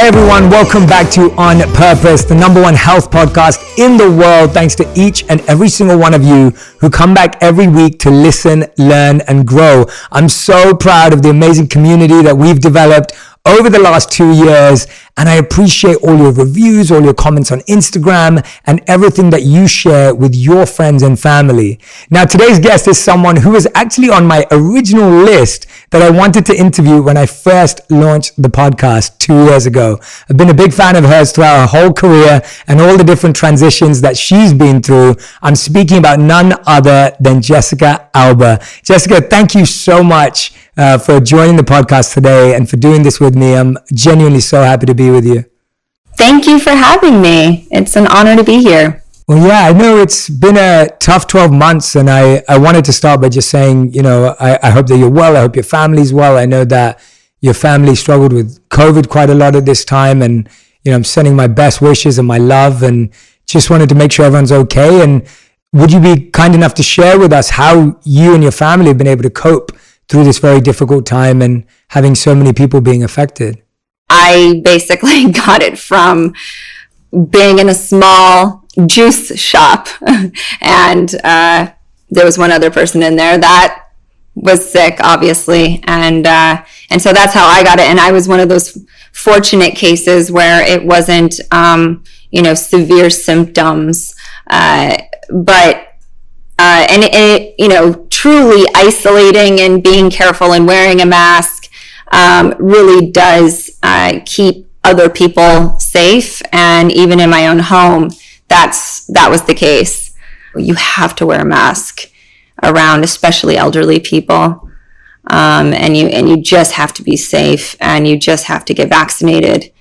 Hey everyone, welcome back to On Purpose, the #1 health podcast in the world. Thanks to each and every single one of you who come back every week to listen, learn, and grow. I'm so proud of the amazing community that we've developed over the last 2 years, and I appreciate all your reviews, all your comments on Instagram, and everything that you share with your friends and family. Now, today's guest is someone who was actually on my original list that I wanted to interview when I first launched the podcast 2 years ago. I've been a big fan of hers throughout her whole career and all the different transitions that she's been through. I'm speaking about none other than Jessica Alba. Jessica, thank you so much for joining the podcast today and for doing this with me. I'm genuinely so happy to be with you. Thank you for having me. It's an honor to be here. Well, yeah, I know it's been a tough 12 months, and I wanted to start by just saying, I hope that you're well. I hope your family's well. I know that your family struggled with COVID quite a lot at this time, and, I'm sending my best wishes and my love, and just wanted to make sure everyone's okay. And would you be kind enough to share with us how you and your family have been able to cope through this very difficult time and having so many people being affected? I basically got it from being in a small juice shop and there was one other person in there that was sick, obviously. And so that's how I got it. And I was one of those fortunate cases where it wasn't, severe symptoms, truly isolating and being careful and wearing a mask really does keep other people safe. And even in my own home, that was the case. You have to wear a mask around, especially elderly people, and you just have to be safe, and you just have to get vaccinated.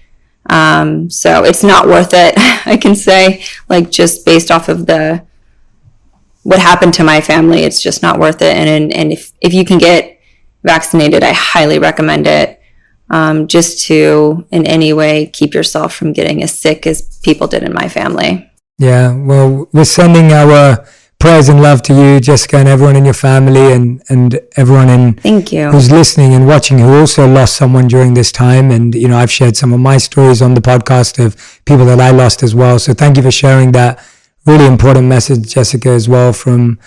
So it's not worth it, I can say, just based off of what happened to my family. It's just not worth it. And if you can get vaccinated, I highly recommend it, just to in any way keep yourself from getting as sick as people did in my family. Yeah, well, we're sending our prayers and love to you, Jessica, and everyone in your family, and everyone Thank you. Who's listening and watching who also lost someone during this time. And, I've shared some of my stories on the podcast of people that I lost as well. So thank you for sharing that really important message, Jessica, as well from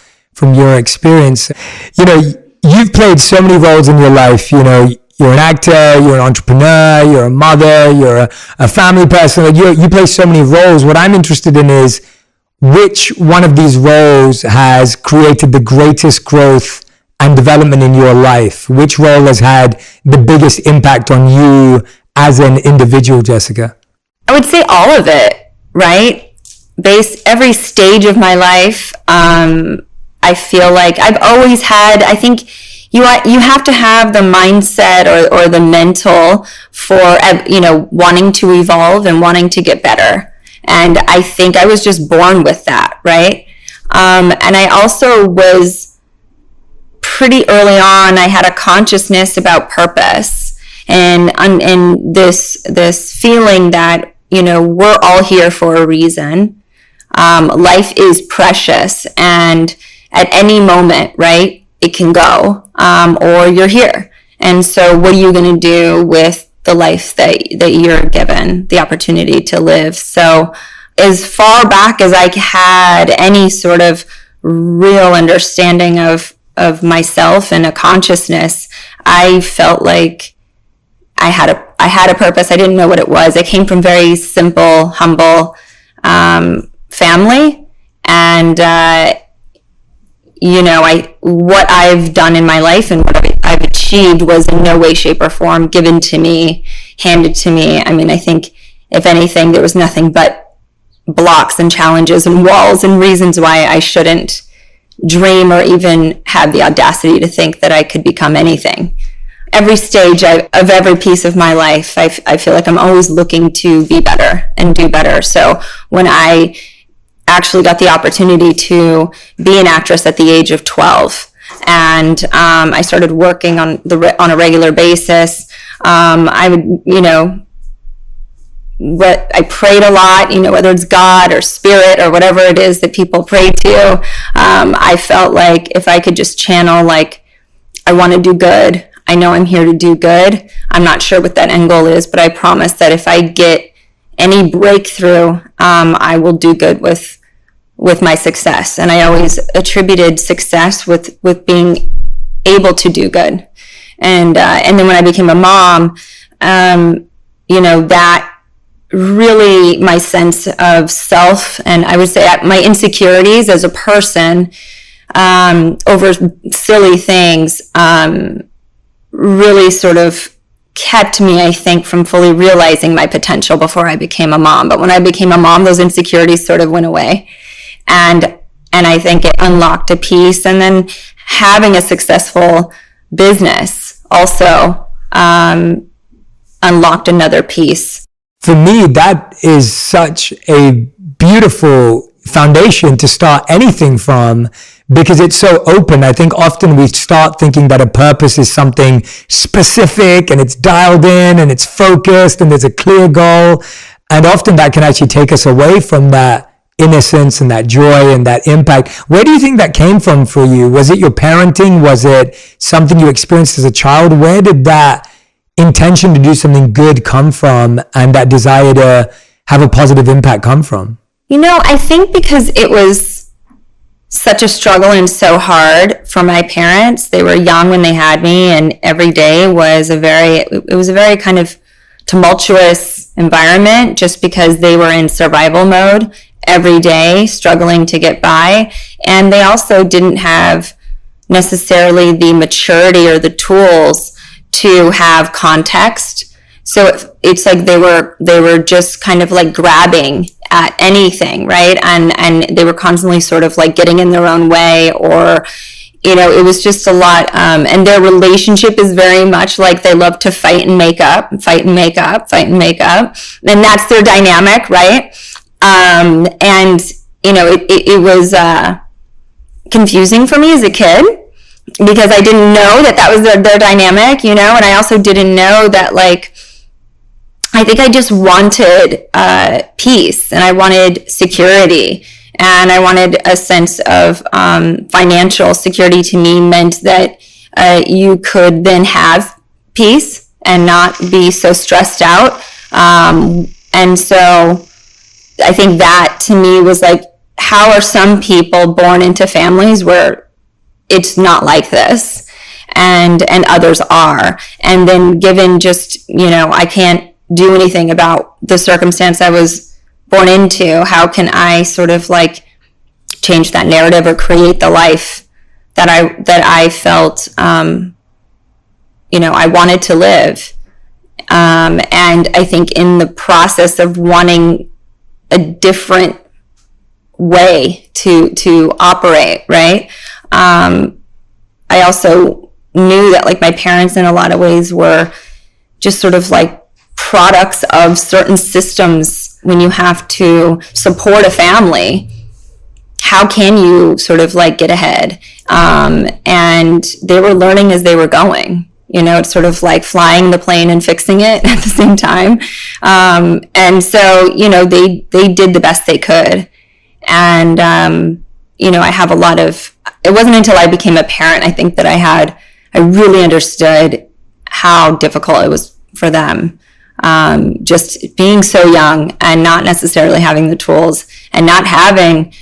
your experience. You've played so many roles in your life. You're an actor, you're an entrepreneur, you're a mother, you're a family person. You play so many roles. What I'm interested in is which one of these roles has created the greatest growth and development in your life? Which role has had the biggest impact on you as an individual, Jessica? I would say all of it, right? Every stage of my life, I feel like I've always had, I think you have to have the mindset or the mental for, wanting to evolve and wanting to get better. And I think I was just born with that, right? And I also was pretty early on, I had a consciousness about purpose and this feeling that, we're all here for a reason. Life is precious, and at any moment, right, it can go, or you're here. And so what are you going to do with the life that you're given, the opportunity to live? So as far back as I had any sort of real understanding of myself and a consciousness, I felt like I had a purpose. I didn't know what it was. I came from very simple, humble family, and what I've done in my life and what I've achieved was in no way, shape, or form given to me, handed to me. I mean, I think if anything, there was nothing but blocks and challenges and walls and reasons why I shouldn't dream or even have the audacity to think that I could become anything. Every stage of every piece of my life, I feel like I'm always looking to be better and do better. So when I actually got the opportunity to be an actress at the age of 12, and I started working on a regular basis, I would, I prayed a lot, whether it's God or spirit or whatever it is that people pray to. I felt like if I could just channel, I want to do good. I know I'm here to do good. I'm not sure what that end goal is, but I promise that if I get any breakthrough, I will do good with my success. And I always attributed success with being able to do good. And then when I became a mom, that really my sense of self, and I would say my insecurities as a person, over silly things, really sort of kept me, I think, from fully realizing my potential before I became a mom. But when I became a mom, those insecurities sort of went away. And I think it unlocked a piece. And then having a successful business also unlocked another piece. For me, that is such a beautiful foundation to start anything from, because it's so open. I think often we start thinking that a purpose is something specific and it's dialed in and it's focused and there's a clear goal. And often that can actually take us away from that innocence and that joy and that impact. Where do you think that came from for you? Was it your parenting? Was it something you experienced as a child? Where did that intention to do something good come from, and that desire to have a positive impact come from? I think because it was such a struggle and so hard for my parents. They were young when they had me, and every day was a very kind of tumultuous environment, just because they were in survival mode every day, struggling to get by. And they also didn't have necessarily the maturity or the tools to have context. So it's like they were just kind of like grabbing at anything, right? And they were constantly sort of like getting in their own way, or it was just a lot. And their relationship is very much like they love to fight and make up, and that's their dynamic, right? It was confusing for me as a kid, because I didn't know that was their dynamic, and I also didn't know that, like, I think I just wanted peace, and I wanted security, and I wanted a sense of financial security. To me meant that you could then have peace and not be so stressed out. And so I think that to me was like, how are some people born into families where it's not like this, and others are, and then given just, I can't do anything about the circumstance I was born into, how can I sort of like change that narrative or create the life that I felt I wanted to live. And I think in the process of wanting a different way to operate, right? I also knew that, like, my parents in a lot of ways were just sort of like products of certain systems. When you have to support a family, how can you sort of like get ahead? And they were learning as they were going. It's sort of like flying the plane and fixing it at the same time. And so, they did the best they could. And, I have a lot of, it wasn't until I became a parent, I think, that I really understood how difficult it was for them. Just being so young and not necessarily having the tools, and not having,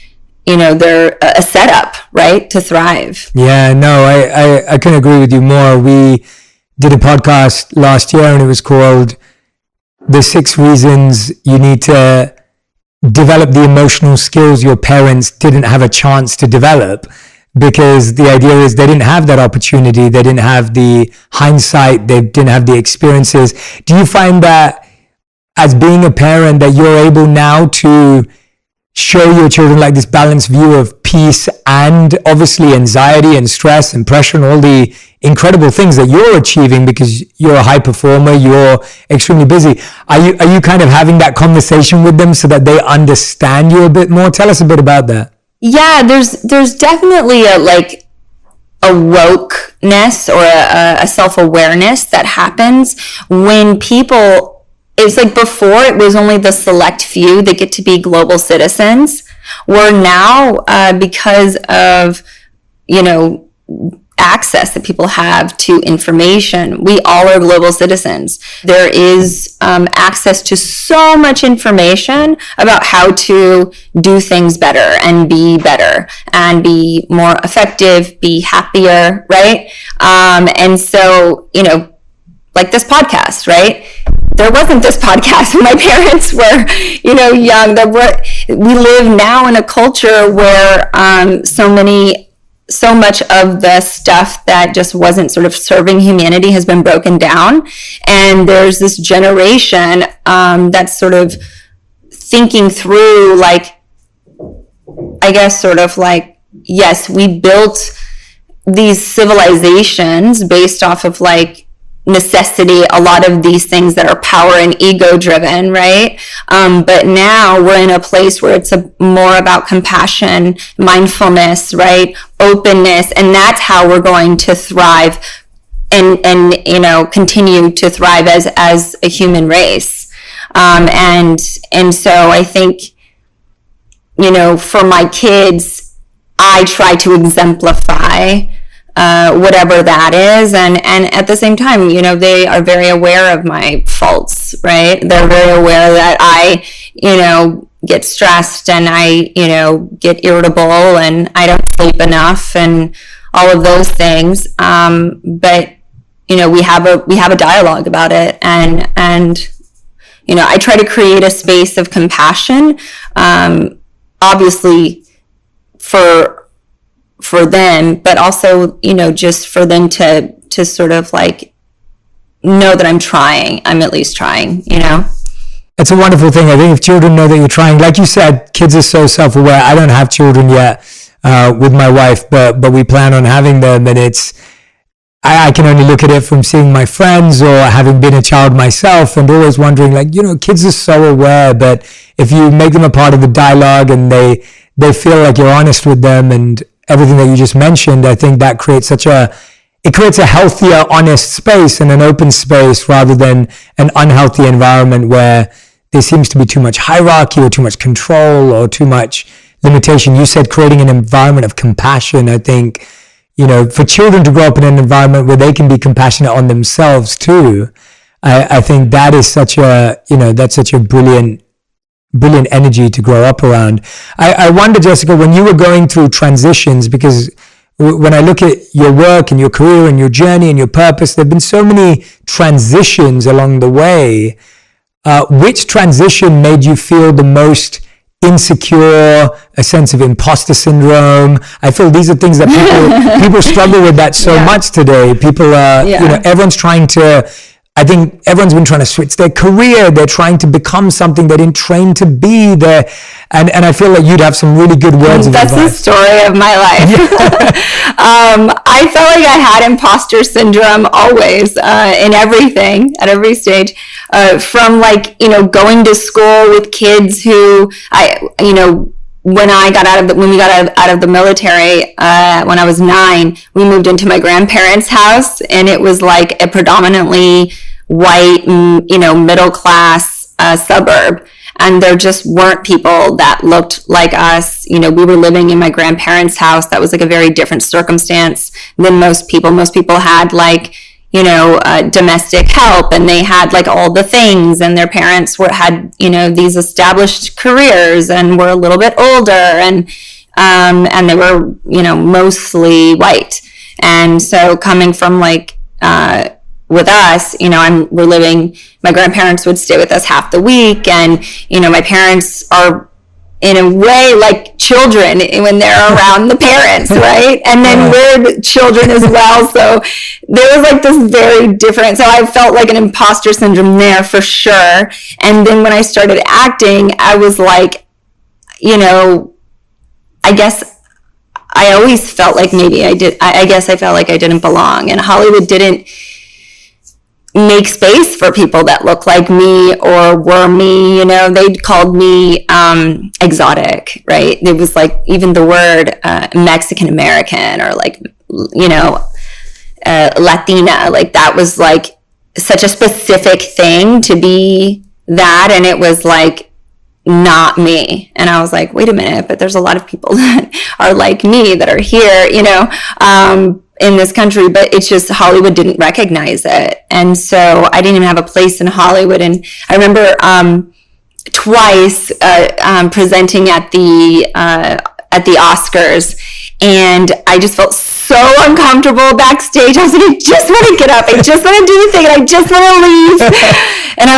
their a setup, right, to thrive. Yeah, no, I couldn't agree with you more. We did a podcast last year, and it was called The 6 Reasons You Need to Develop the Emotional Skills Your Parents Didn't Have a Chance to Develop. Because the idea is they didn't have that opportunity. They didn't have the hindsight. They didn't have the experiences. Do you find that as being a parent that you're able now to show your children like this balanced view of peace and obviously anxiety and stress and pressure and all the incredible things that you're achieving because you're a high performer, you're extremely busy? Are you kind of having that conversation with them so that they understand you a bit more? Tell us a bit about that. Yeah, there's definitely a wokeness or a self-awareness that happens when people, it's like before it was only the select few that get to be global citizens, where now, because of, access that people have to information. We all are global citizens. There is access to so much information about how to do things better and be more effective, be happier, right? And so, you know, like this podcast, right? There wasn't this podcast when my parents were, you know, young. We live now in a culture where so much of the stuff that just wasn't sort of serving humanity has been broken down. And there's this generation that's sort of thinking through, like, I guess sort of like, yes, we built these civilizations based off of like necessity, a lot of these things that are power and ego driven, right? But now we're in a place where it's more about compassion, mindfulness, right? Openness, and that's how we're going to thrive and you know, continue to thrive as a human race. And so I think, you know, for my kids, I try to exemplify whatever that is, and at the same time, you know, they are very aware of my faults, right? They're very aware that I, you know, get stressed and I, you know, get irritable and I don't sleep enough and all of those things. But you know, we have a dialogue about it, and you know, I try to create a space of compassion, obviously for them, but also, you know, just for them to sort of like know that I'm at least trying, you know. It's a wonderful thing. I think if children know that you're trying, like you said, kids are so self-aware. I don't have children yet with my wife, but we plan on having them, and I can only look at it from seeing my friends or having been a child myself, and always wondering, like, you know, kids are so aware, but if you make them a part of the dialogue and they feel like you're honest with them and everything that you just mentioned, I think that creates it creates a healthier, honest space and an open space rather than an unhealthy environment where there seems to be too much hierarchy or too much control or too much limitation. You said creating an environment of compassion. I think, you know, for children to grow up in an environment where they can be compassionate on themselves too, I think that is such a brilliant energy to grow up around. I wonder, Jessica, when you were going through transitions, because when I look at your work and your career and your journey and your purpose, there have been so many transitions along the way. Which transition made you feel the most insecure, a sense of imposter syndrome? I feel these are things that people struggle with that so much today. People are, you know, everyone's trying to, I think everyone's been trying to switch their career. They're trying to become something they didn't train to be there. And I feel like you'd have some really good words of advice. That's the story of my life. I felt like I had imposter syndrome always, in everything, at every stage. From like, you know, going to school with kids who when we got out of the military, when I was 9, we moved into my grandparents' house, and it was like a predominantly white, you know, middle class suburb. And there just weren't people that looked like us. You know, we were living in my grandparents' house. That was like a very different circumstance than most people. Most people had like, you know, domestic help, and they had like all the things, and their parents had, you know, these established careers and were a little bit older, and they were, you know, mostly white. And so coming from like, with us, you know, we're living, my grandparents would stay with us half the week, and, you know, my parents are in a way like children when they're around the parents, right? And then we're children as well. So there was like this very different, so I felt like an imposter syndrome there for sure. And then when I started acting, I was like, you know, I guess I always felt like maybe I guess I felt like I didn't belong, and Hollywood didn't make space for people that look like me or were me. You know, they called me exotic, right? It was like even the word Mexican American or like, you know, Latina, like that was like such a specific thing to be that, and it was like not me. And I was like, wait a minute, but there's a lot of people that are like me that are here, you know. in this country, but it's just Hollywood didn't recognize it. And so I didn't even have a place in Hollywood. And I remember twice presenting at the Oscars, and I just felt so uncomfortable backstage. I was like, I just want to get up. I just want to do the thing. And I just want to leave. And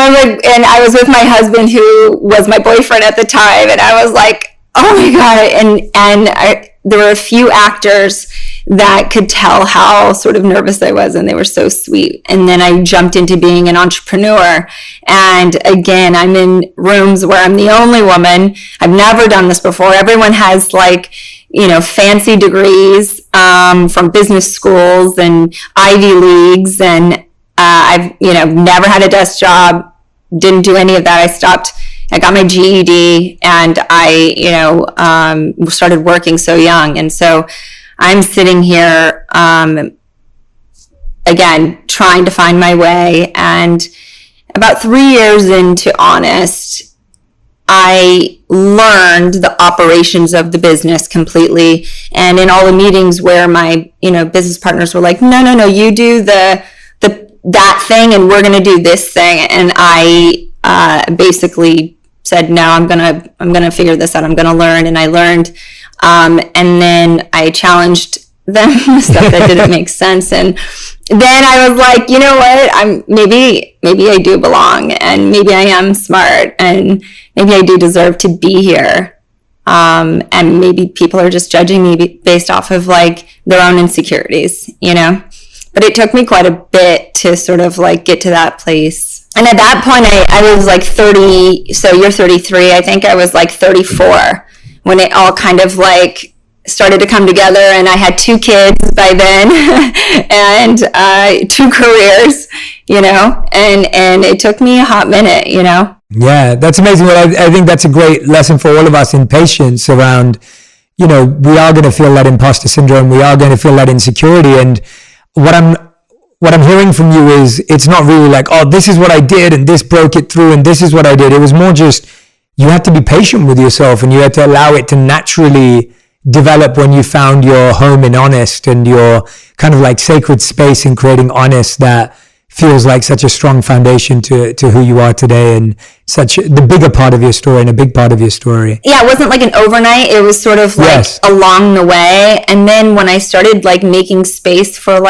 I was with my husband, who was my boyfriend at the time. And I was like, oh my God. There were a few actors that could tell how sort of nervous I was, and they were so sweet. And then I jumped into being an entrepreneur. And again, I'm in rooms where I'm the only woman. I've never done this before. Everyone has fancy degrees from business schools and Ivy Leagues. And I've, never had a desk job, didn't do any of that. I got my GED, and I, started working so young. And so I'm sitting here, again, trying to find my way. And about 3 years into Honest, I learned the operations of the business completely. And in all the meetings where my, business partners were like, no, you do that thing, and we're going to do this thing. And I basically said, no, I'm gonna figure this out. I'm gonna learn. And I learned. And then I challenged them stuff that didn't make sense. And then I was like, you know what? Maybe I do belong, and maybe I am smart, and maybe I do deserve to be here. And maybe people are just judging me based off of their own insecurities, But it took me quite a bit to sort of get to that place. And at that point, I was 30, so you're 33. I think I was 34 when it all kind of started to come together. And I had 2 kids by then and 2 careers, and it took me a hot minute, Yeah, that's amazing. Well, I think that's a great lesson for all of us in patience around, we are going to feel that imposter syndrome. We are going to feel that insecurity. And what I'm hearing from you is it's not really oh, this is what I did and this broke it through and this is what I did. It was more just you had to be patient with yourself, and you had to allow it to naturally develop when you found your home in Honest and your kind of sacred space in creating Honest that feels like such a strong foundation to who you are today, and such the bigger part of your story and a big part of your story. Yeah, it wasn't an overnight. It was sort of yes. along the way. And then when I started making space for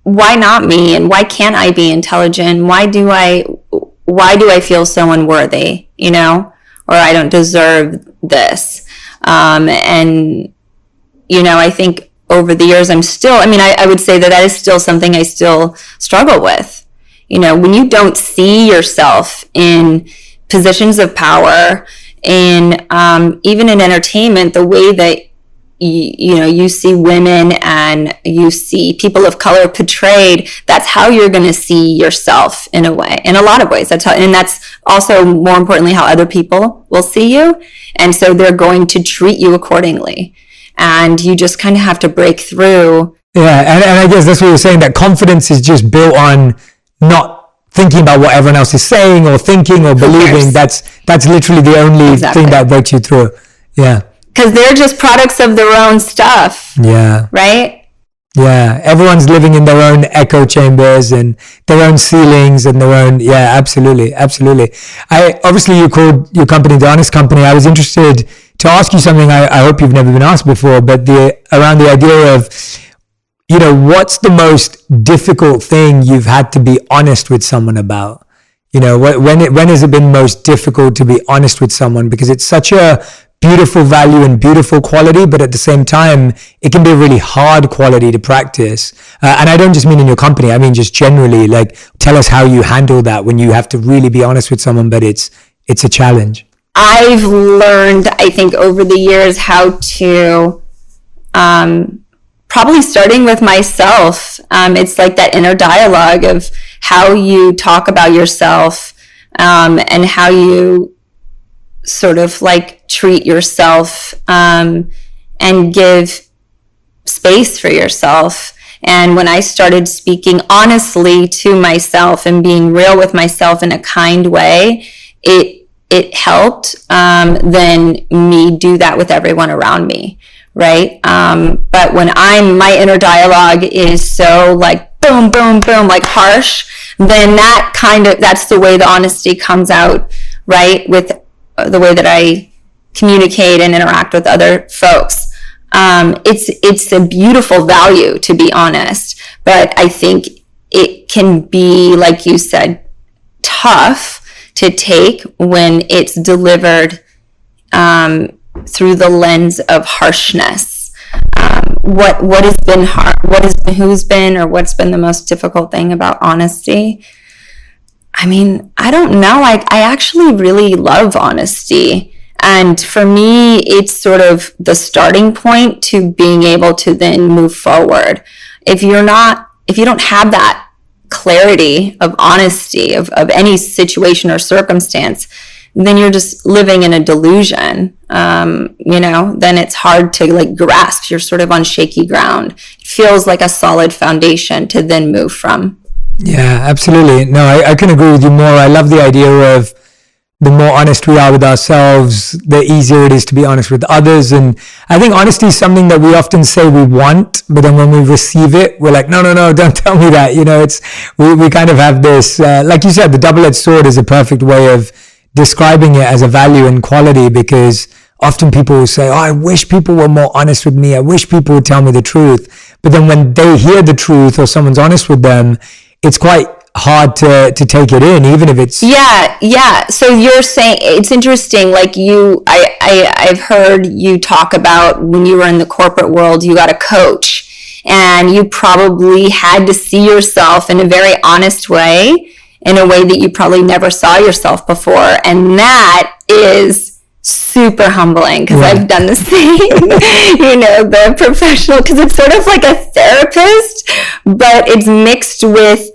why not me, and why can't I be intelligent? Why do I feel so unworthy, or I don't deserve this? And I think over the years I'm still, I would say that is still something I still struggle with. When you don't see yourself in positions of power, in even in entertainment, the way that you see women and you see people of color portrayed, that's how you're going to see yourself in a way, in a lot of ways. And that's also, more importantly, how other people will see you. And so they're going to treat you accordingly. And you just kind of have to break through. Yeah, and I guess that's what you're saying, that confidence is just built on not thinking about what everyone else is saying or thinking or believing. That's literally the only thing that breaks you through. Yeah. Because they're just products of their own stuff. Yeah. Right? Yeah. Everyone's living in their own echo chambers and their own ceilings and their own, yeah, absolutely. Absolutely. Obviously you called your company The Honest Company. I was interested to ask you something I hope you've never been asked before, but around the idea of, what's the most difficult thing you've had to be honest with someone about? When has it been most difficult to be honest with someone? Because it's such a beautiful value and beautiful quality, but at the same time, it can be a really hard quality to practice. And I don't just mean in your company, I mean just generally, tell us how you handle that when you have to really be honest with someone, but it's a challenge. I've learned, I think, over the years how to, probably starting with myself, it's that inner dialogue of how you talk about yourself, and how you sort of treat yourself, and give space for yourself. And when I started speaking honestly to myself and being real with myself in a kind way, it helped then me do that with everyone around me, right? But when my inner dialogue is so like boom, boom, boom, like harsh, then that's the way the honesty comes out, right? With the way that I communicate and interact with other folks. It's a beautiful value, to be honest, but I think it can be, like you said, tough to take when it's delivered through the lens of harshness. What's been the most difficult thing about honesty? I mean, I don't know. I actually really love honesty. And for me, it's sort of the starting point to being able to then move forward. If you don't have that clarity of honesty of any situation or circumstance, then you're just living in a delusion. Then it's hard to like grasp. You're sort of on shaky ground. It feels like a solid foundation to then move from. Yeah, absolutely. No, I can agree with you more. I love the idea of the more honest we are with ourselves, the easier it is to be honest with others. And I think honesty is something that we often say we want, but then when we receive it, we're like, no, don't tell me that. We kind of have this, like you said, the double-edged sword is a perfect way of describing it as a value and quality, because often people will say, I wish people were more honest with me. I wish people would tell me the truth. But then when they hear the truth or someone's honest with them, it's quite hard to take it in, even if it's so you're saying, it's interesting, like I've heard you talk about when you were in the corporate world, you got a coach and you probably had to see yourself in a very honest way, in a way that you probably never saw yourself before, and that is super humbling, because I've done the same. The professional, because it's sort of like a therapist, but it's mixed with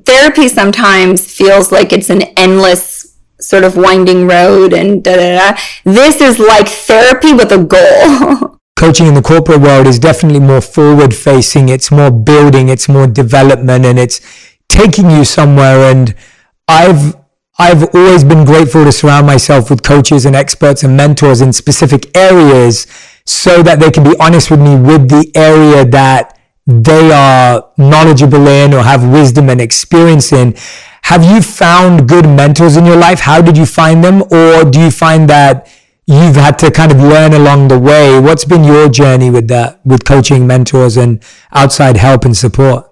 therapy sometimes feels like it's an endless sort of winding road and This is like therapy with a goal. Coaching in the corporate world is definitely more forward facing. It's more building, it's more development, and it's taking you somewhere. And I've always been grateful to surround myself with coaches and experts and mentors in specific areas, so that they can be honest with me with the area that they are knowledgeable in or have wisdom and experience in. Have you found good mentors in your life? How did you find them? Or do you find that you've had to kind of learn along the way? What's been your journey with that, with coaching, mentors, and outside help and support?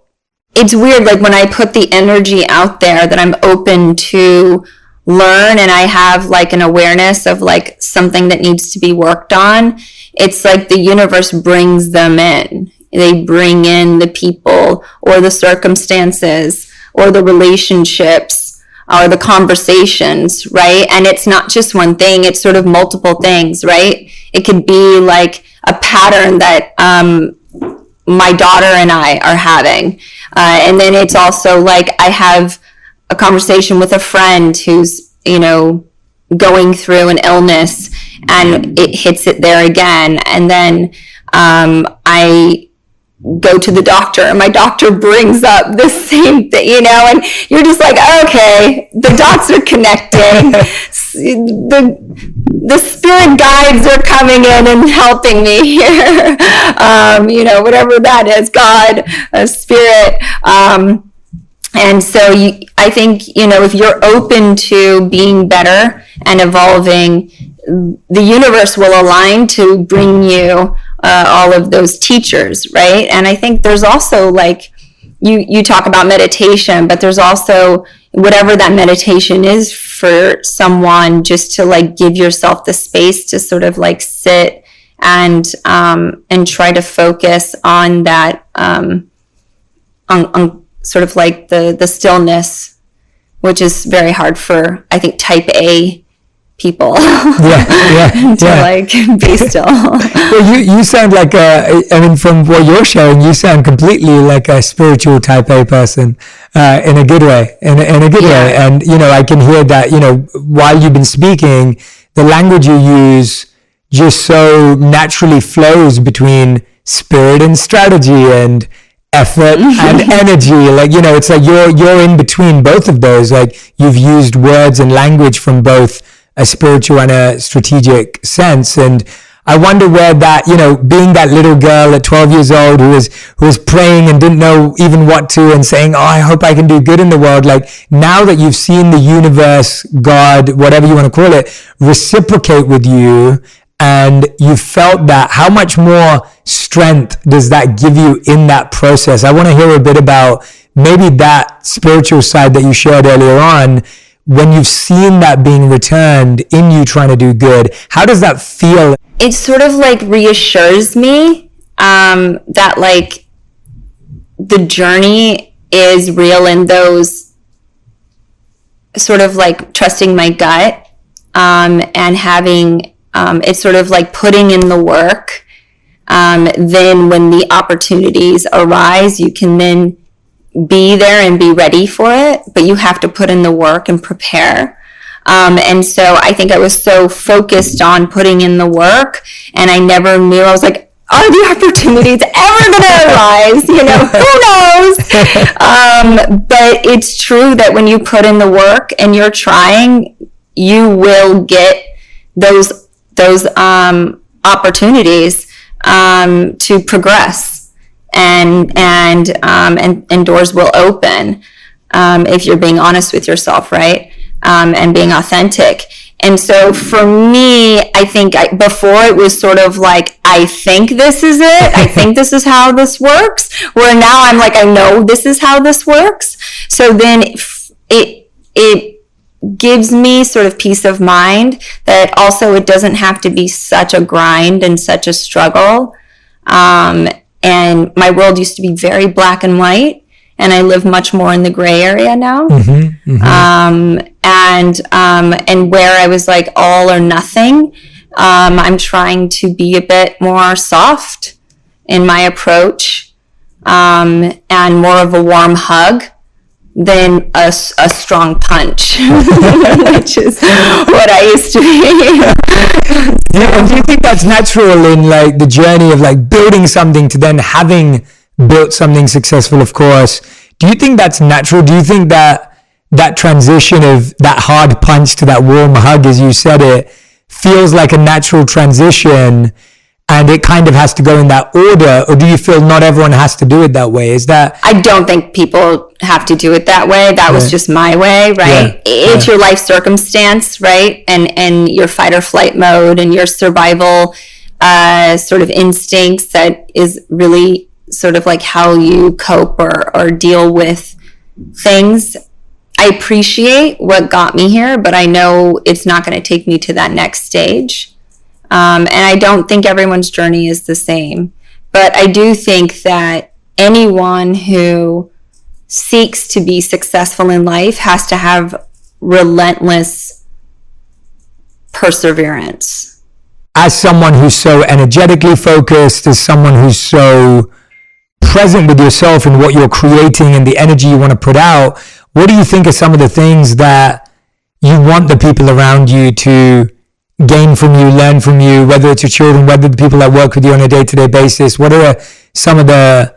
It's weird, like when I put the energy out there that I'm open to learn, and I have like an awareness of like something that needs to be worked on, it's like the universe brings them in. They bring in the people or the circumstances or the relationships or the conversations, right? And it's not just one thing, it's sort of multiple things, right? It could be like a pattern that my daughter and I are having. And then it's also like I have a conversation with a friend who's, going through an illness, and it hits it there again. And then I go to the doctor, and my doctor brings up the same thing, and you're just like, okay, the dots are connecting. The spirit guides are coming in and helping me here. Whatever that is, God, spirit. And so I think, if you're open to being better and evolving, the universe will align to bring you all of those teachers, right? And I think there's also like, you talk about meditation, but there's also whatever that meditation is for someone, just to like give yourself the space to sort of like sit and try to focus on that, on sort of like the stillness, which is very hard for, I think, type A people to like be still. Well, you sound like from what you're sharing, you sound completely like a spiritual type A person, in a good way, in a good way. And, I can hear that, while you've been speaking, the language you use just so naturally flows between spirit and strategy and effort and energy. Like, it's like you're in between both of those. Like, you've used words and language from both a spiritual and a strategic sense. And I wonder where that, being that little girl at 12 years old who was praying and didn't know even what to, and saying, oh, I hope I can do good in the world. Like, now that you've seen the universe, God, whatever you want to call it, reciprocate with you, and you felt that, how much more strength does that give you in that process? I want to hear a bit about maybe that spiritual side that you shared earlier on. When you've seen that being returned in you trying to do good, how does that feel? It sort of like reassures me that like the journey is real, in those sort of like trusting my gut and having it's sort of like putting in the work. Then when the opportunities arise, you can then be there and be ready for it, but you have to put in the work and prepare. And so I think I was so focused on putting in the work, and I never knew. I was like, are the opportunities ever going to arise? Who knows? But it's true that when you put in the work and you're trying, you will get those opportunities to progress, and doors will open if you're being honest with yourself, right? And being authentic. And so for me, I think before it was sort of like, I think this is it. I think this is how this works. Where now I'm like, I know this is how this works. So then it gives me sort of peace of mind that also it doesn't have to be such a grind and such a struggle. And my world used to be very black and white, and I live much more in the gray area now. And where I was like all or nothing, I'm trying to be a bit more soft in my approach, and more of a warm hug than a strong punch, which is what I used to be. Yeah, and do you think that's natural in like the journey of like building something to then having built something successful, of course? Do you think that's natural? Do you think that transition of that hard punch to that warm hug, as you said it, feels like a natural transition, and it kind of has to go in that order? Or do you feel not everyone has to do it that way? Is that... I don't think people have to do it that way. That was just my way, right? Yeah. It's your life circumstance, right? And your fight or flight mode and your survival sort of instincts that is really sort of like how you cope or deal with things. I appreciate what got me here, but I know it's not going to take me to that next stage. And I don't think everyone's journey is the same. But I do think that anyone who seeks to be successful in life has to have relentless perseverance. As someone who's so energetically focused, as someone who's so present with yourself and what you're creating and the energy you want to put out, what do you think are some of the things that you want the people around you to gain from you, learn from you, whether it's your children, whether the people that work with you on a day-to-day basis? What are some of the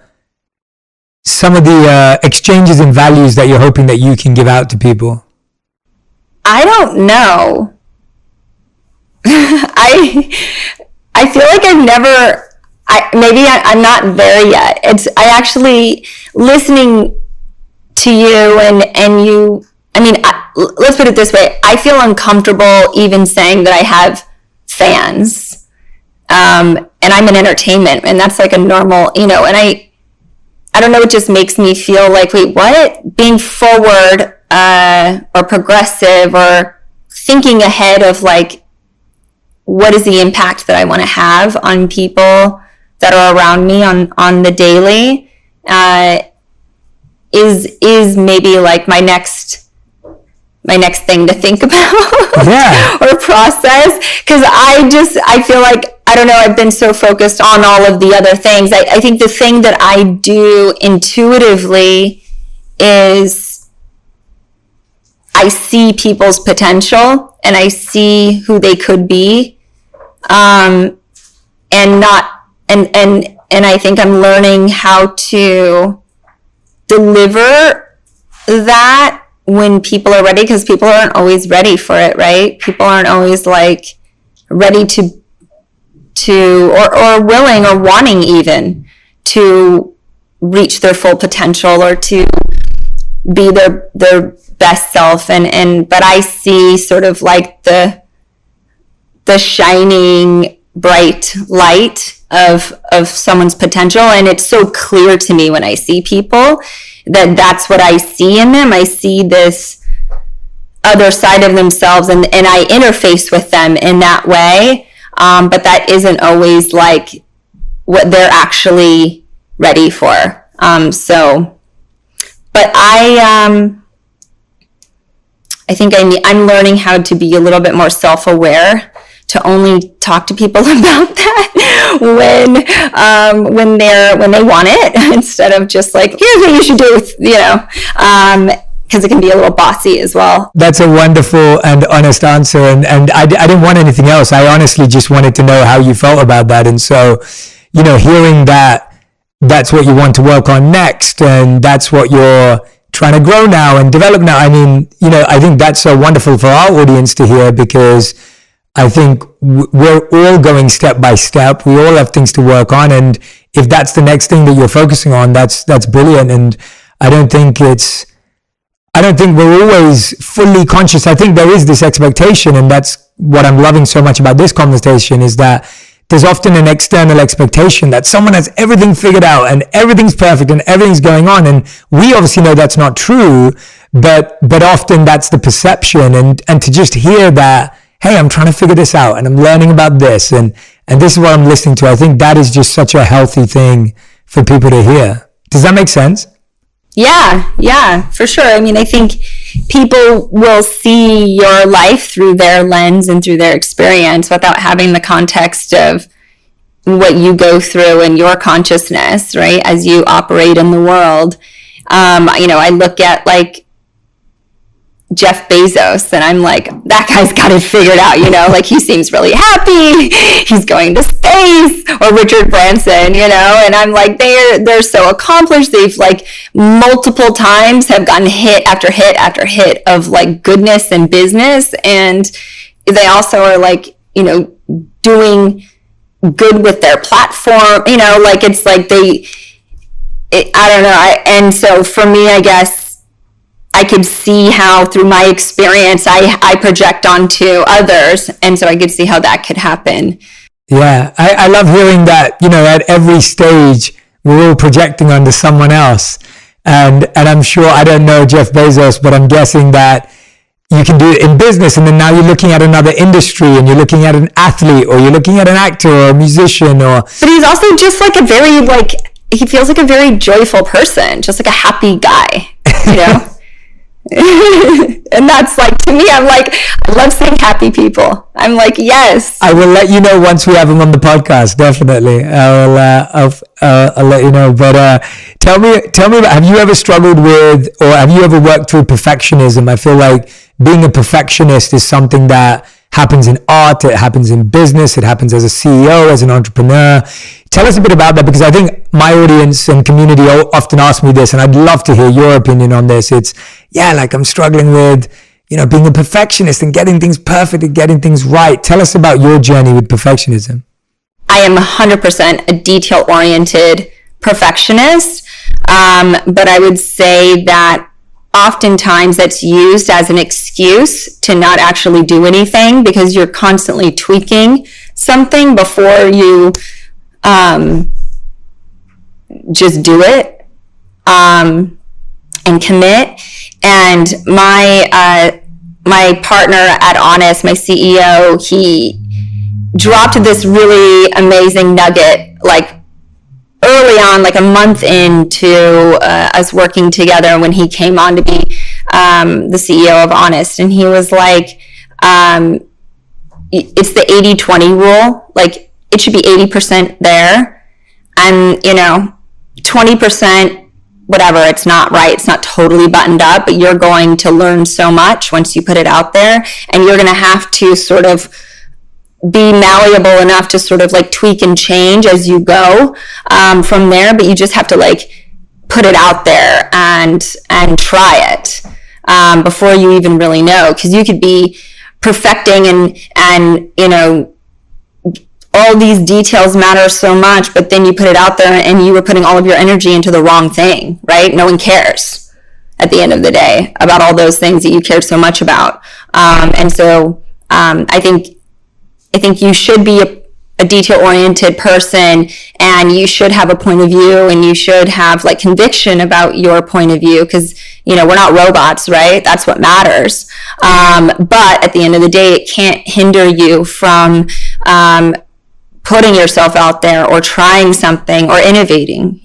exchanges and values that you're hoping that you can give out to people? I don't know. I feel like I'm not there yet. I actually, listening to you and you, let's put it this way. I feel uncomfortable even saying that I have fans. And I'm in entertainment, and that's like a normal, and I don't know, it just makes me feel like, wait, what? Being forward, or progressive, or thinking ahead of like, what is the impact that I want to have on people that are around me on the daily, is maybe like my next thing to think about. Yeah. Or process, because I feel like, I don't know, I've been so focused on all of the other things. I think the thing that I do intuitively is I see people's potential and I see who they could be, and I think I'm learning how to deliver that when people are ready, because people aren't always ready for it, right? People aren't always like ready to or willing or wanting even to reach their full potential or to be their best self. But I see sort of like the shining bright light of someone's potential, and it's so clear to me when I see people that's what I see in them. I see this other side of themselves, and I interface with them in that way, but that isn't always like what they're actually ready for. But I think I'm learning how to be a little bit more self-aware, to only talk to people about that when they want it, instead of just like, here's what you should do, because it can be a little bossy as well. That's a wonderful and honest answer, and I didn't want anything else. I honestly just wanted to know how you felt about that. And so, hearing that's what you want to work on next, and that's what you're trying to grow now and develop now. I mean, I think that's so wonderful for our audience to hear, because I think we're all going step by step. We all have things to work on. And if that's the next thing that you're focusing on, that's brilliant. And I don't think we're always fully conscious. I think there is this expectation, and that's what I'm loving so much about this conversation, is that there's often an external expectation that someone has everything figured out and everything's perfect and everything's going on. And we obviously know that's not true, but often that's the perception. And to just hear that, hey, I'm trying to figure this out and I'm learning about this and this is what I'm listening to, I think that is just such a healthy thing for people to hear. Does that make sense? Yeah, for sure. I mean, I think people will see your life through their lens and through their experience without having the context of what you go through in your consciousness, right? As you operate in the world. I look at like Jeff Bezos, and I'm like, that guy's got it figured out, like he seems really happy, he's going to space. Or Richard Branson, and I'm like, they're so accomplished. They've like multiple times have gotten hit after hit after hit of like goodness and business, and they also are like, doing good with their platform, like it's like I don't know. And so for me, I guess I could see how through my experience I project onto others, and so I could see how that could happen. Yeah, I love hearing that, at every stage we're all projecting onto someone else. And I'm sure, I don't know Jeff Bezos, but I'm guessing that you can do it in business, and then now you're looking at another industry, and you're looking at an athlete, or you're looking at an actor or a musician, But he's also just like he feels like a very joyful person, just like a happy guy, And that's like, to me, I'm like, I love seeing happy people. I'm like, yes. I will let you know once we have him on the podcast. Definitely, I'll let you know. But tell me about, have you ever struggled with, or have you ever worked through perfectionism? I feel like being a perfectionist is something that happens in art, it happens in business, it happens as a CEO, as an entrepreneur. Tell us a bit about that, because I think my audience and community often ask me this, and I'd love to hear your opinion on this. It's, like I'm struggling with, being a perfectionist and getting things perfect and getting things right. Tell us about your journey with perfectionism. I am 100% a detail-oriented perfectionist, but I would say that oftentimes that's used as an excuse to not actually do anything, because you're constantly tweaking something before you just do it and commit. And my partner at Honest, my CEO, he dropped this really amazing nugget like early on, like a month into us working together, when he came on to be the CEO of Honest. And he was like, it's the 80-20 rule. Like, it should be 80% there, and 20%, whatever, it's not right, it's not totally buttoned up, but you're going to learn so much once you put it out there, and you're going to have to sort of be malleable enough to sort of like tweak and change as you go from there, but you just have to like put it out there and try it. before you even really know, because you could be perfecting and all these details matter so much, but then you put it out there and you were putting all of your energy into the wrong thing, right? No one cares at the end of the day about all those things that you cared so much about. And so I think you should be a detail-oriented person, and you should have a point of view, and you should have like conviction about your point of view, because we're not robots, right? That's what matters. But at the end of the day, it can't hinder you from putting yourself out there or trying something or innovating.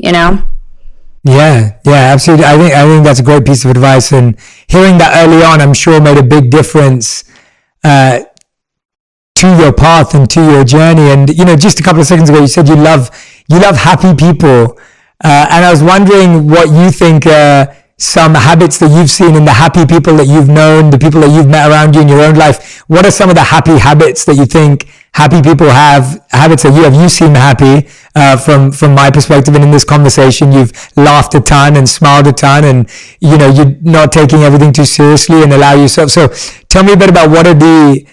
Yeah, absolutely. I think that's a great piece of advice, and hearing that early on, I'm sure made a big difference to your path and to your journey. And just a couple of seconds ago, you said you love happy people, and I was wondering what you think some habits that you've seen in the happy people that you've known, the people that you've met around you in your own life. What are some of the happy habits that you think happy people have? Habits that you have. You seem happy from my perspective, and in this conversation, you've laughed a ton and smiled a ton, and you're not taking everything too seriously and allow yourself. So, tell me a bit about what are the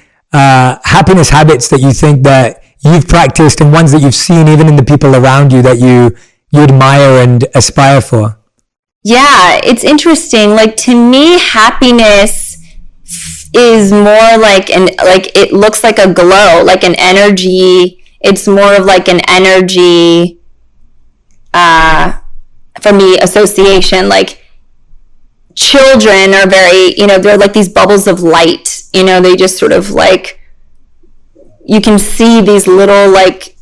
happiness habits that you think that you've practiced, and ones that you've seen even in the people around you that you admire and aspire for. Yeah, it's interesting. Like, to me, happiness is more like it looks like a glow, like an energy. It's more of like an energy, for me, association. Like, children are very, they're like these bubbles of light. They just sort of like, you can see these little like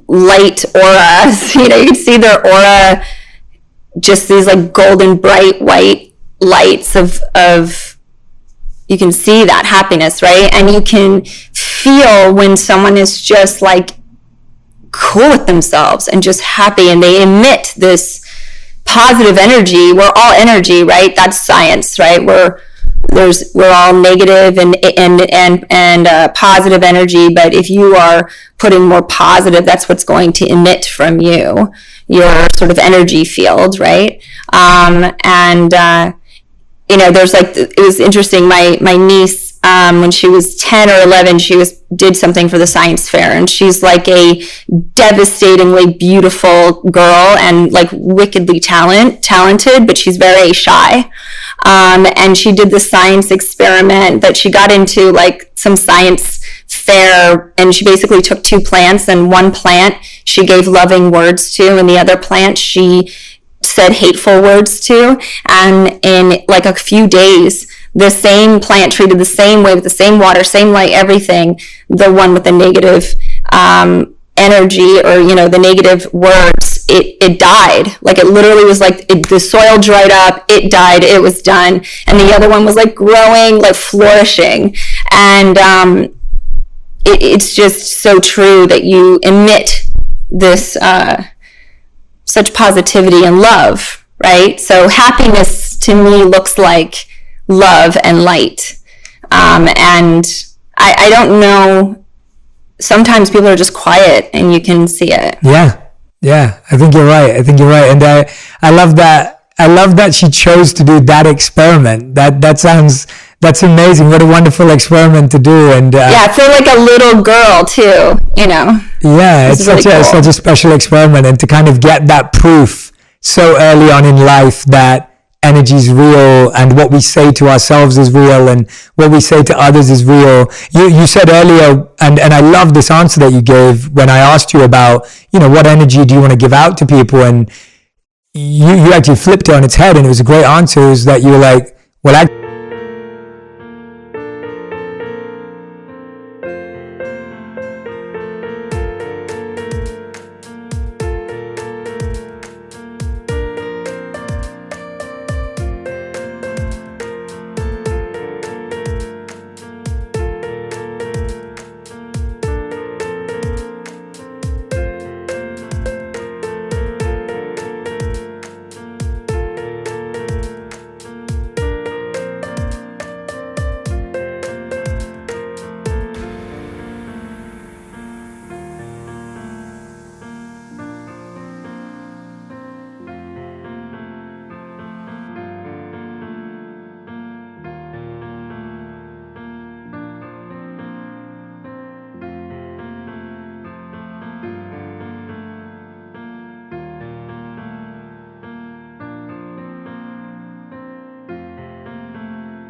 light auras. You can see their aura, just these like golden bright white lights of you can see that happiness, right? And you can feel when someone is just like cool with themselves and just happy, and they emit this positive energy. We're all energy, right? That's science, right? We're all negative and positive energy, but if you are putting more positive, that's what's going to emit from you, your sort of energy field, right? There's like, it was interesting. My niece, when she was 10 or 11, did something for the science fair, and she's like a devastatingly beautiful girl and like wickedly talented, but she's very shy. And she did this science experiment that she got into, like some science fair, and she basically took two plants, and one plant she gave loving words to, and the other plant she said hateful words to. And in like a few days, the same plant, treated the same way, with the same water, same light, everything, the one with the negative energy, or the negative words, it died. Like, it literally was like the soil dried up, it died, it was done. And the other one was like growing, like flourishing. And it's just so true that you emit this such positivity and love, right? So happiness to me looks like love and light. And I don't know, sometimes people are just quiet and you can see it. Yeah, I think you're right. And I love that she chose to do that experiment. That's amazing. What a wonderful experiment to do. And for like a little girl too, Yeah, it's really such a special experiment, and to kind of get that proof so early on in life that energy is real, and what we say to ourselves is real, and what we say to others is real. You said earlier, and I love this answer that you gave when I asked you about, what energy do you want to give out to people, and you actually flipped it on its head, and it was a great answer. Is that you were like, well,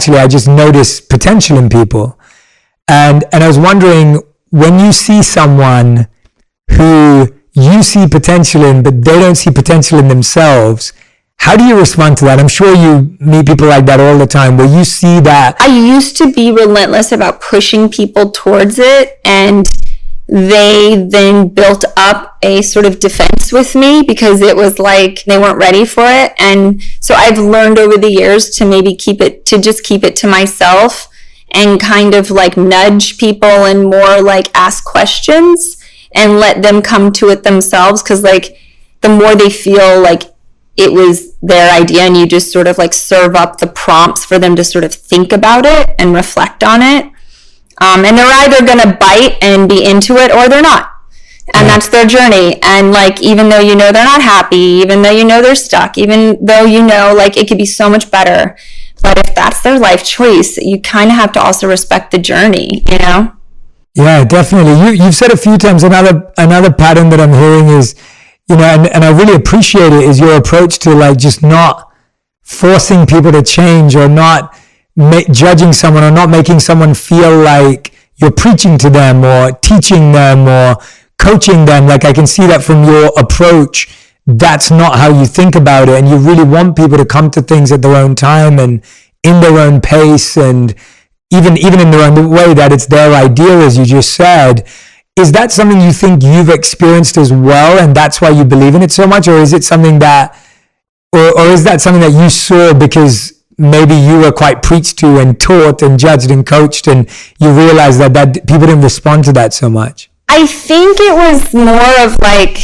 actually, I just notice potential in people. And I was wondering, when you see someone who you see potential in, but they don't see potential in themselves, how do you respond to that? I'm sure you meet people like that all the time, where you see that. I used to be relentless about pushing people towards it, and they then built up a sort of defense with me because it was like they weren't ready for it. And so I've learned over the years to maybe keep it to myself and kind of like nudge people and more like ask questions and let them come to it themselves. Because like the more they feel like it was their idea and you just sort of like serve up the prompts for them to sort of think about it and reflect on it. And they're either going to bite and be into it or they're not. And that's their journey. And like, even though you know they're not happy, even though you know they're stuck, even though you know like it could be so much better. But if that's their life choice, you kind of have to also respect the journey, you know? Yeah, definitely. You've said a few times, another pattern that I'm hearing is, you know, and I really appreciate it, is your approach to like just not forcing people to change, or not judging someone, or not making someone feel like you're preaching to them or teaching them or coaching them. Like, I can see that from your approach. That's not how you think about it. And you really want people to come to things at their own time and in their own pace, and even in their own way, that it's their idea, as you just said. Is that something you think you've experienced as well, and that's why you believe in it so much? Or is it something that, or is that something that you saw because maybe you were quite preached to and taught and judged and coached, and you realized that people didn't respond to that so much? I think it was more of like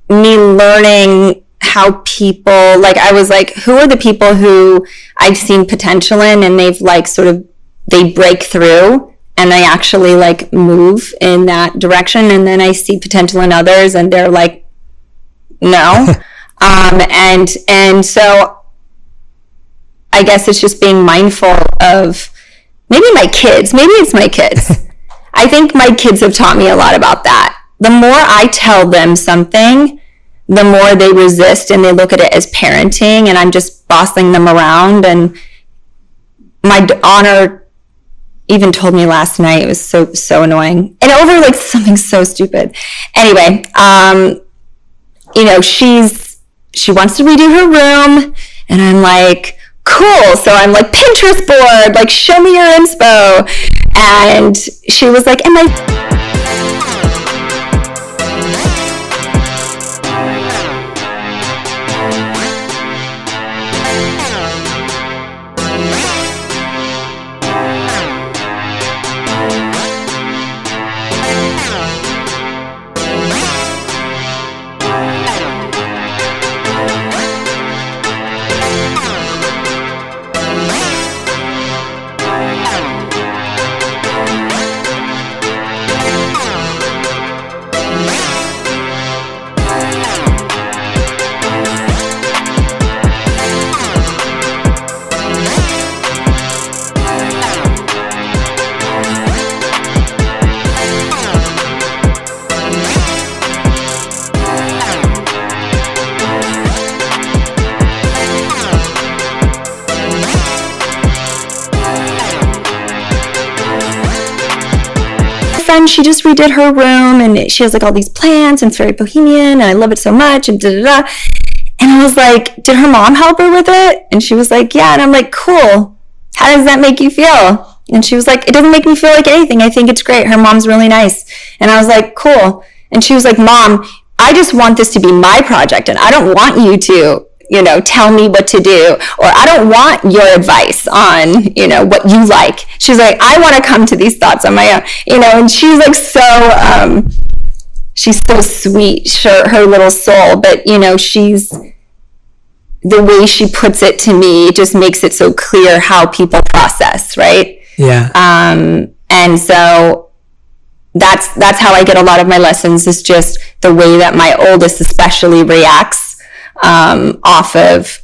me learning how people, like I was like, who are the people who I've seen potential in, and they've like sort of, they break through and they actually like move in that direction. And then I see potential in others and they're like, no. And so I guess it's just being mindful of maybe it's my kids. I think my kids have taught me a lot about that. The more I tell them something, the more they resist and they look at it as parenting, and I'm just bossing them around. And my honor even told me last night, it was so annoying, and over like something so stupid. Anyway, you know, she wants to redo her room, and I'm like, cool. So I'm like, Pinterest board, like, show me your inspo. And she was like, am I... She just redid her room, and she has like all these plants, and it's very bohemian, and I love it so much, and da-da-da. And I was like, did her mom help her with it? And she was like, yeah. And I'm like, cool. How does that make you feel? And she was like, it doesn't make me feel like anything. I think it's great. Her mom's really nice. And I was like, cool. And she was like, Mom, I just want this to be my project, and I don't want you to, you know, tell me what to do, or I don't want your advice on, you know, what you like. She's like, I want to come to these thoughts on my own, you know. And she's like, she's so sweet, her little soul, but you know, the way she puts it to me, it just makes it so clear how people process, right? Yeah. And so that's how I get a lot of my lessons, is just the way that my oldest especially reacts off of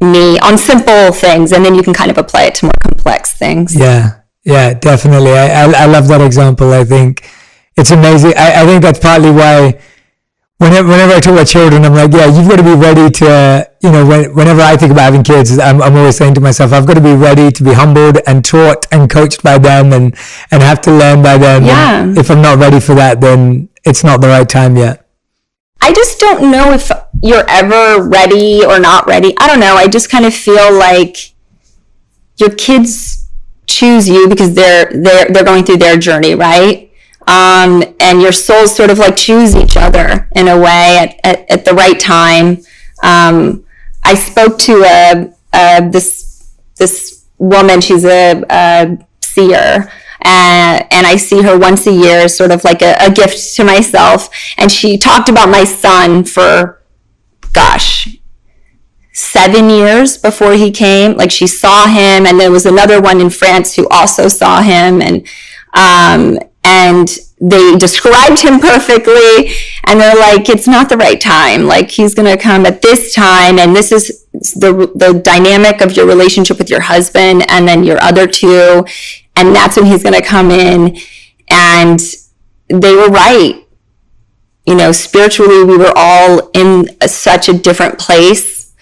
me on simple things, and then you can kind of apply it to more complex things. Yeah, definitely. I love that example. I think it's amazing. I think that's partly why Whenever I talk about children, I'm like, yeah, you've got to be ready to, whenever I think about having kids, I'm always saying to myself, I've got to be ready to be humbled and taught and coached by them and have to learn by them. Yeah. And if I'm not ready for that, then it's not the right time yet. I just don't know if you're ever ready or not ready. I don't know. I just kind of feel like your kids choose you because they're going through their journey, right? And your souls sort of like choose each other in a way at the right time. I spoke to this woman. She's a seer, and I see her once a year, sort of like a gift to myself. And she talked about my son for, 7 years before he came. Like, she saw him, and there was another one in France who also saw him, and they described him perfectly, and they're like, it's not the right time. Like, he's going to come at this time, and this is the dynamic of your relationship with your husband and then your other two, and that's when he's going to come in. And they were right. Spiritually, we were all in such a different place,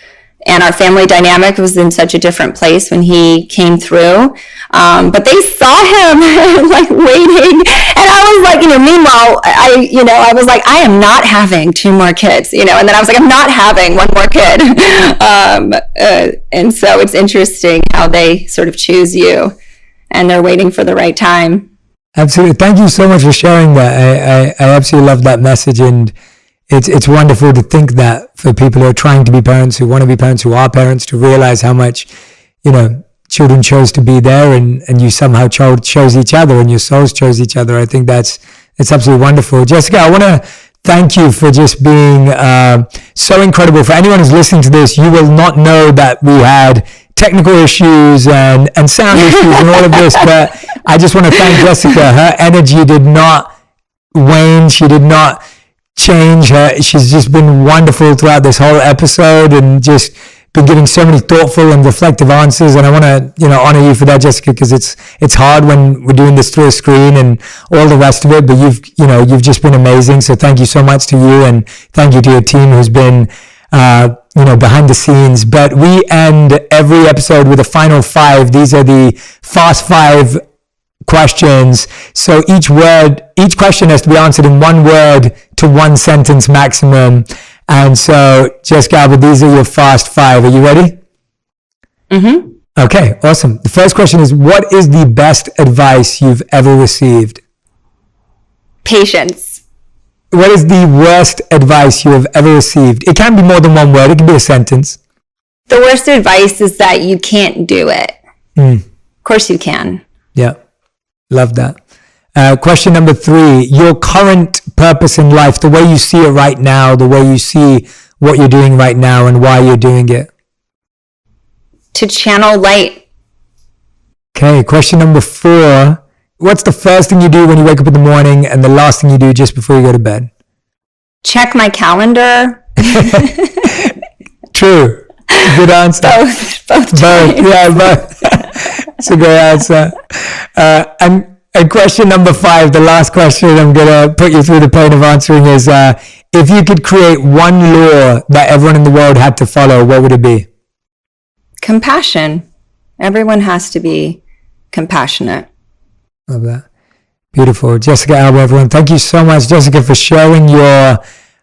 and our family dynamic was in such a different place when he came through. But they saw him like waiting, and I was like, meanwhile, I was like, I am not having 2 more kids, and then I was like, I'm not having 1 more kid. And so it's interesting how they sort of choose you, and they're waiting for the right time. Absolutely. Thank you so much for sharing that. I absolutely love that message, and it's wonderful to think that for people who are trying to be parents, who want to be parents, who are parents, to realize how much, children chose to be there, and you somehow chose each other, and your souls chose each other. I think it's absolutely wonderful. Jessica, I want to thank you for just being so incredible. For anyone who's listening to this, you will not know that we had technical issues and sound issues and all of this, but I just want to thank Jessica. Her energy did not wane. She did not change. She's just been wonderful throughout this whole episode, and just been giving so many thoughtful and reflective answers. And I want to, honor you for that, Jessica, because it's hard when we're doing this through a screen and all the rest of it. But you've just been amazing. So thank you so much to you, and thank you to your team who's been, behind the scenes. But we end every episode with a final 5. These are the fast 5 questions. So each question has to be answered in 1 word to 1 sentence maximum. And so, Jessica, Alba, these are your fast 5. Are you ready? Mm-hmm. Okay, awesome. The first question is, what is the best advice you've ever received? Patience. What is the worst advice you have ever received? It can be more than 1 word. It can be a sentence. The worst advice is that you can't do it. Of course you can. Yeah. Love that. Question number 3, your current purpose in life, the way you see it right now, the way you see what you're doing right now and why you're doing it. To channel light. Okay, question number 4, what's the first thing you do when you wake up in the morning and the last thing you do just before you go to bed? Check my calendar. True. Good answer. Both. Yeah, both. It's a great answer. And question number 5, the last question I'm going to put you through the pain of answering is, if you could create 1 law that everyone in the world had to follow, what would it be? Compassion. Everyone has to be compassionate. Love that. Beautiful. Jessica, Alba, everyone. Thank you so much, Jessica, for sharing your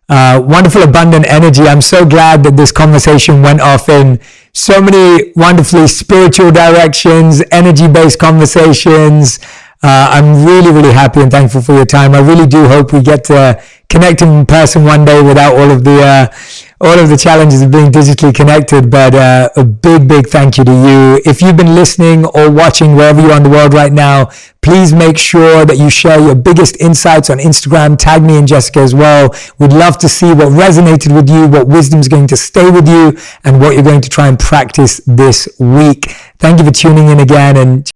wonderful, abundant energy. I'm so glad that this conversation went off in so many wonderfully spiritual directions, energy-based conversations. I'm really, really happy and thankful for your time. I really do hope we get to connect in person one day without all of the challenges of being digitally connected. But a big, big thank you to you. If you've been listening or watching wherever you are in the world right now, please make sure that you share your biggest insights on Instagram. Tag me and Jessica as well. We'd love to see what resonated with you, what wisdom is going to stay with you, and what you're going to try and practice this week. Thank you for tuning in again, and